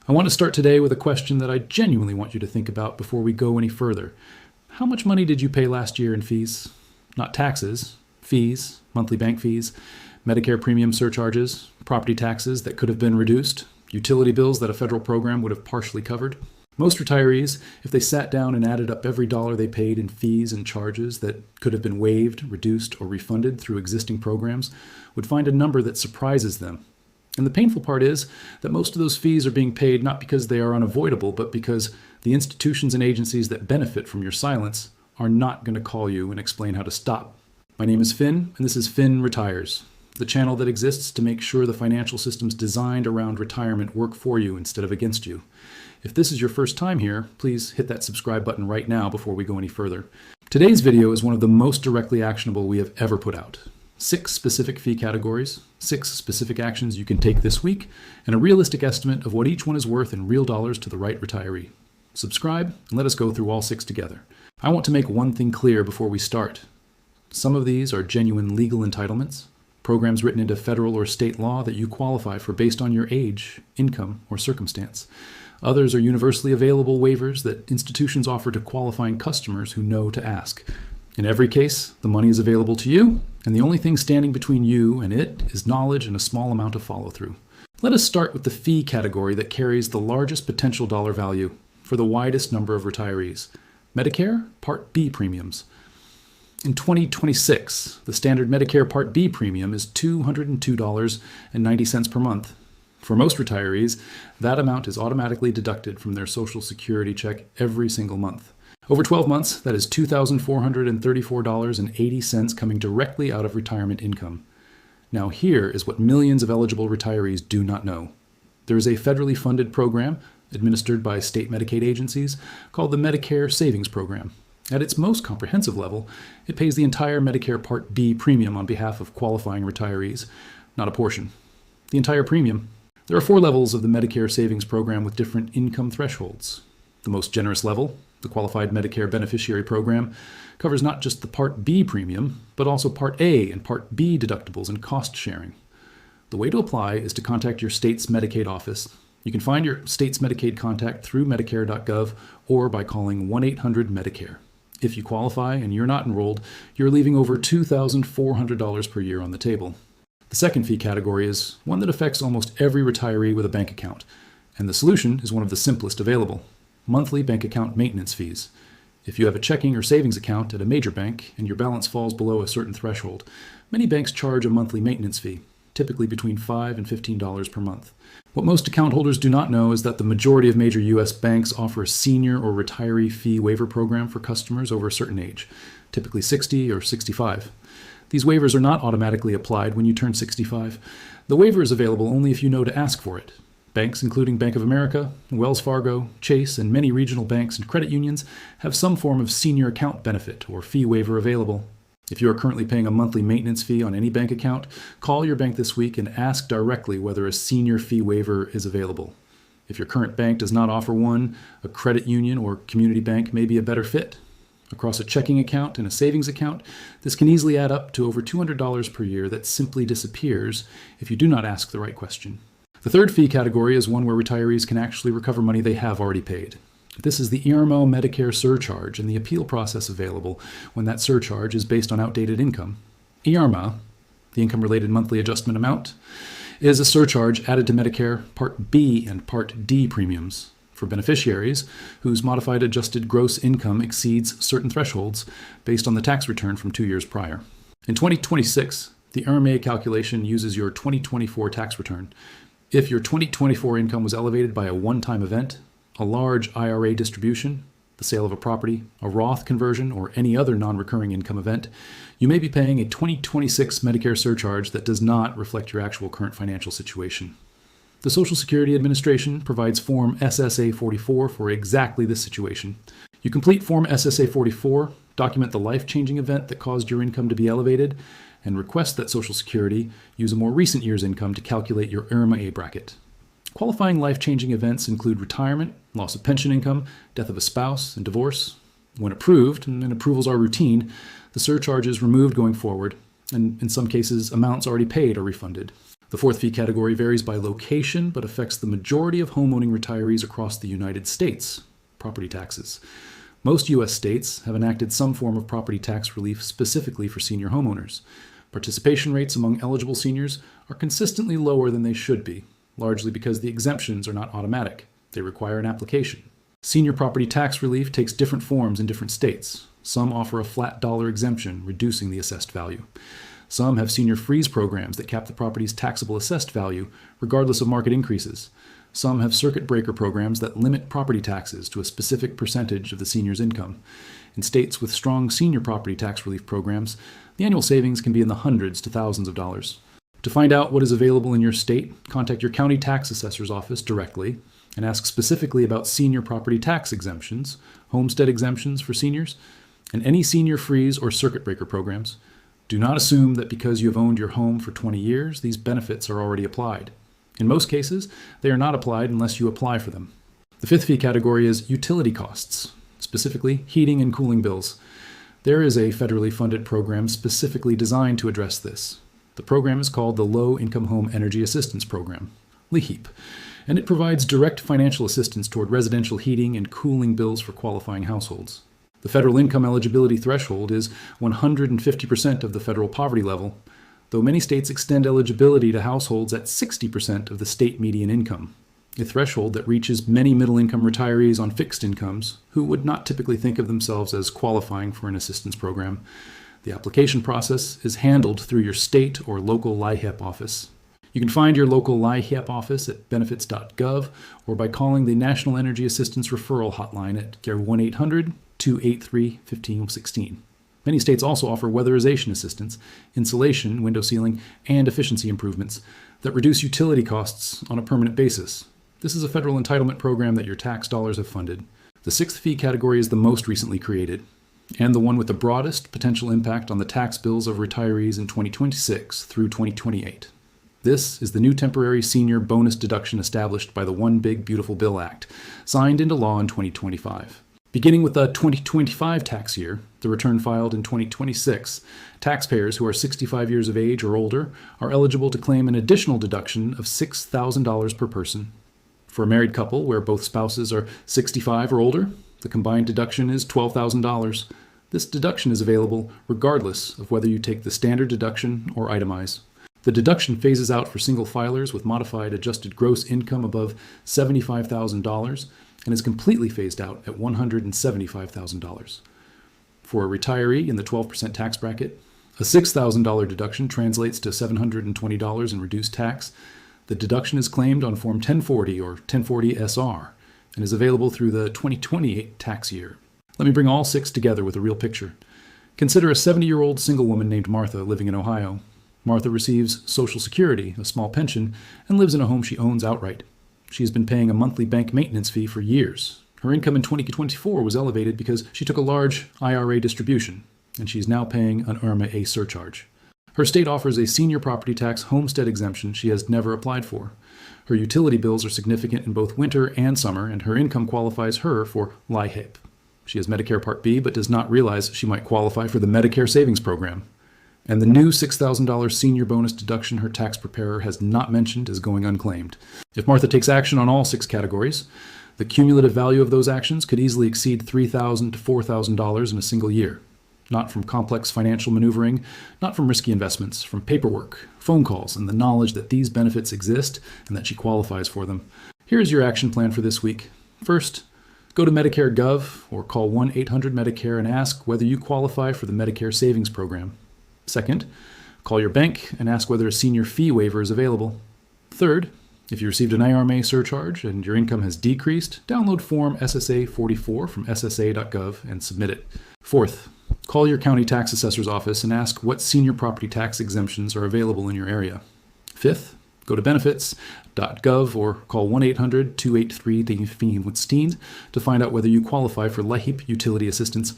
I want to start today with a question that I genuinely want you to think about before we go any further. How much money did you pay last year in fees? Not taxes, fees, monthly bank fees, Medicare premium surcharges, property taxes that could have been reduced, utility bills that a federal program would have partially covered. Most retirees, if they sat down and added up every dollar they paid in fees and charges that could have been waived, reduced, or refunded through existing programs, would find a number that surprises them. And the painful part is that most of those fees are being paid not because they are unavoidable, but because the institutions and agencies that benefit from your silence are not going to call you and explain how to stop. My name is Finn, and this is Finn Retires, the channel that exists to make sure the financial systems designed around retirement work for you instead of against you. If this is your first time here, please hit that subscribe button right now before we go any further. Today's video is one of the most directly actionable we have ever put out. 6 specific fee categories, 6 specific actions you can take this week, and a realistic estimate of what each one is worth in real dollars to the right retiree. Subscribe and let us go through all 6 together. I want to make one thing clear before we start. Some of these are genuine legal entitlements, programs written into federal or state law that you qualify for based on your age, income, or circumstance. Others are universally available waivers that institutions offer to qualifying customers who know to ask. In every case, the money is available to you, and the only thing standing between you and it is knowledge and a small amount of follow-through. Let us start with the fee category that carries the largest potential dollar value for the widest number of retirees: Medicare Part B premiums. In 2026, the standard Medicare Part B premium is $202.90 per month. For most retirees, that amount is automatically deducted from their Social Security check every single month. Over 12 months, that is $2,434.80 coming directly out of retirement income. Now here is what millions of eligible retirees do not know. There is a federally funded program administered by state Medicaid agencies called the Medicare Savings Program. At its most comprehensive level, it pays the entire Medicare Part B premium on behalf of qualifying retirees, not a portion. The entire premium. There are 4 levels of the Medicare Savings Program with different income thresholds. The most generous level, the Qualified Medicare Beneficiary Program, covers not just the Part B premium, but also Part A and Part B deductibles and cost sharing. The way to apply is to contact your state's Medicaid office. You can find your state's Medicaid contact through Medicare.gov or by calling 1-800-MEDICARE. If you qualify and you're not enrolled, you're leaving over $2,400 per year on the table. The second fee category is one that affects almost every retiree with a bank account, and the solution is one of the simplest available: monthly bank account maintenance fees. If you have a checking or savings account at a major bank and your balance falls below a certain threshold, many banks charge a monthly maintenance fee, typically between $5 and $15 per month. What most account holders do not know is that the majority of major U.S. banks offer a senior or retiree fee waiver program for customers over a certain age, typically 60 or 65. These waivers are not automatically applied when you turn 65. The waiver is available only if you know to ask for it. Banks including Bank of America, Wells Fargo, Chase, and many regional banks and credit unions have some form of senior account benefit or fee waiver available. If you are currently paying a monthly maintenance fee on any bank account, call your bank this week and ask directly whether a senior fee waiver is available. If your current bank does not offer one, a credit union or community bank may be a better fit. Across a checking account and a savings account, this can easily add up to over $200 per year that simply disappears if you do not ask the right question. The third fee category is one where retirees can actually recover money they have already paid. This is the IRMA Medicare surcharge and the appeal process available when that surcharge is based on outdated income. IRMA, the income-related monthly adjustment amount, is a surcharge added to Medicare Part B and Part D premiums for beneficiaries whose modified adjusted gross income exceeds certain thresholds based on the tax return from 2 years prior. In 2026, the IRMA calculation uses your 2024 tax return. If your 2024 income was elevated by a one-time event, a large IRA distribution, the sale of a property, a Roth conversion, or any other non-recurring income event, you may be paying a 2026 Medicare surcharge that does not reflect your actual current financial situation. The Social Security Administration provides Form SSA-44 for exactly this situation. You complete Form SSA-44, document the life-changing event that caused your income to be elevated, and request that Social Security use a more recent year's income to calculate your IRMA A bracket. Qualifying life-changing events include retirement, loss of pension income, death of a spouse, and divorce. When approved, and approvals are routine, the surcharge is removed going forward, and in some cases, amounts already paid are refunded. The fourth fee category varies by location, but affects the majority of homeowning retirees across the United States: property taxes. Most U.S. states have enacted some form of property tax relief specifically for senior homeowners. Participation rates among eligible seniors are consistently lower than they should be, largely because the exemptions are not automatic. They require an application. Senior property tax relief takes different forms in different states. Some offer a flat dollar exemption, reducing the assessed value. Some have senior freeze programs that cap the property's taxable assessed value, regardless of market increases. Some have circuit breaker programs that limit property taxes to a specific percentage of the senior's income. In states with strong senior property tax relief programs, the annual savings can be in the hundreds to thousands of dollars. To find out what is available in your state, contact your county tax assessor's office directly and ask specifically about senior property tax exemptions, homestead exemptions for seniors, and any senior freeze or circuit breaker programs. Do not assume that because you have owned your home for 20 years, these benefits are already applied. In most cases, they are not applied unless you apply for them. The fifth fee category is utility costs, specifically heating and cooling bills. There is a federally funded program specifically designed to address this. The program is called the Low Income Home Energy Assistance Program, LIHEAP, and it provides direct financial assistance toward residential heating and cooling bills for qualifying households. The federal income eligibility threshold is 150% of the federal poverty level, though many states extend eligibility to households at 60% of the state median income, a threshold that reaches many middle-income retirees on fixed incomes who would not typically think of themselves as qualifying for an assistance program. The application process is handled through your state or local LIHEAP office. You can find your local LIHEAP office at benefits.gov or by calling the National Energy Assistance Referral Hotline at 1-800-283-1516. Many states also offer weatherization assistance, insulation, window sealing, and efficiency improvements that reduce utility costs on a permanent basis. This is a federal entitlement program that your tax dollars have funded. The sixth fee category is the most recently created, and the one with the broadest potential impact on the tax bills of retirees in 2026 through 2028. This is the new temporary senior bonus deduction established by the One Big Beautiful Bill Act, signed into law in 2025. Beginning with the 2025 tax year, the return filed in 2026, taxpayers who are 65 years of age or older are eligible to claim an additional deduction of $6,000 per person. For a married couple where both spouses are 65 or older, the combined deduction is $12,000. This deduction is available regardless of whether you take the standard deduction or itemize. The deduction phases out for single filers with modified adjusted gross income above $75,000 and is completely phased out at $175,000. For a retiree in the 12% tax bracket, a $6,000 deduction translates to $720 in reduced tax. The deduction is claimed on Form 1040 or 1040-SR and is available through the 2028 tax year. Let me bring all six together with a real picture. Consider a 70-year-old single woman named Martha living in Ohio. Martha receives Social Security, a small pension, and lives in a home she owns outright. She has been paying a monthly bank maintenance fee for years. Her income in 2024 was elevated because she took a large IRA distribution, and she is now paying an IRMA A surcharge. Her state offers a senior property tax homestead exemption she has never applied for. Her utility bills are significant in both winter and summer, and her income qualifies her for LIHEAP. She has Medicare Part B but does not realize she might qualify for the Medicare Savings Program. And the new $6,000 senior bonus deduction her tax preparer has not mentioned is going unclaimed. If Martha takes action on all six categories, the cumulative value of those actions could easily exceed $3,000 to $4,000 in a single year. Not from complex financial maneuvering, not from risky investments, from paperwork, phone calls, and the knowledge that these benefits exist and that she qualifies for them. Here is your action plan for this week. First, go to Medicare.gov or call 1-800-MEDICARE and ask whether you qualify for the Medicare Savings Program. Second, call your bank and ask whether a senior fee waiver is available. Third, if you received an IRMA surcharge and your income has decreased, download Form SSA 44 from ssa.gov and submit it. Fourth, call your county tax assessor's office and ask what senior property tax exemptions are available in your area. Fifth, go to benefits.gov or call 1-800-283-1516 to find out whether you qualify for LIHEAP utility assistance.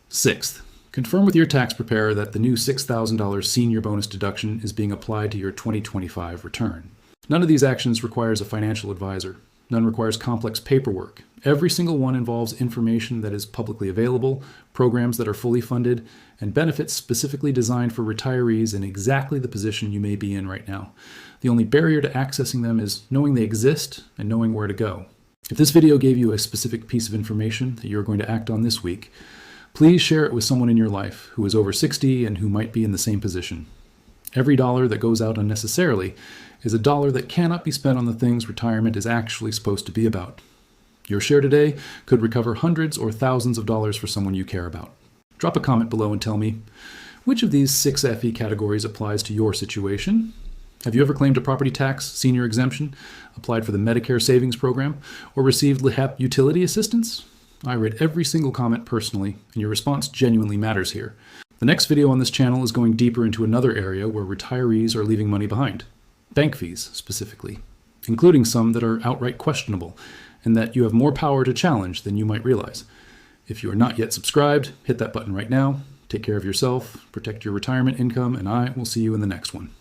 Sixth, confirm with your tax preparer that the new $6,000 senior bonus deduction is being applied to your 2025 return. None of these actions requires a financial advisor. None requires complex paperwork. Every single one involves information that is publicly available, programs that are fully funded, and benefits specifically designed for retirees in exactly the position you may be in right now. The only barrier to accessing them is knowing they exist and knowing where to go. If this video gave you a specific piece of information that you're going to act on this week, please share it with someone in your life who is over 60 and who might be in the same position. Every dollar that goes out unnecessarily is a dollar that cannot be spent on the things retirement is actually supposed to be about. Your share today could recover hundreds or thousands of dollars for someone you care about. Drop a comment below and tell me, which of these 6 FE categories applies to your situation? Have you ever claimed a property tax senior exemption, applied for the Medicare savings program, or received LIHAP utility assistance? I read every single comment personally, and your response genuinely matters here. The next video on this channel is going deeper into another area where retirees are leaving money behind. Bank fees, specifically, including some that are outright questionable, and that you have more power to challenge than you might realize. If you are not yet subscribed, hit that button right now. Take care of yourself, protect your retirement income, and I will see you in the next one.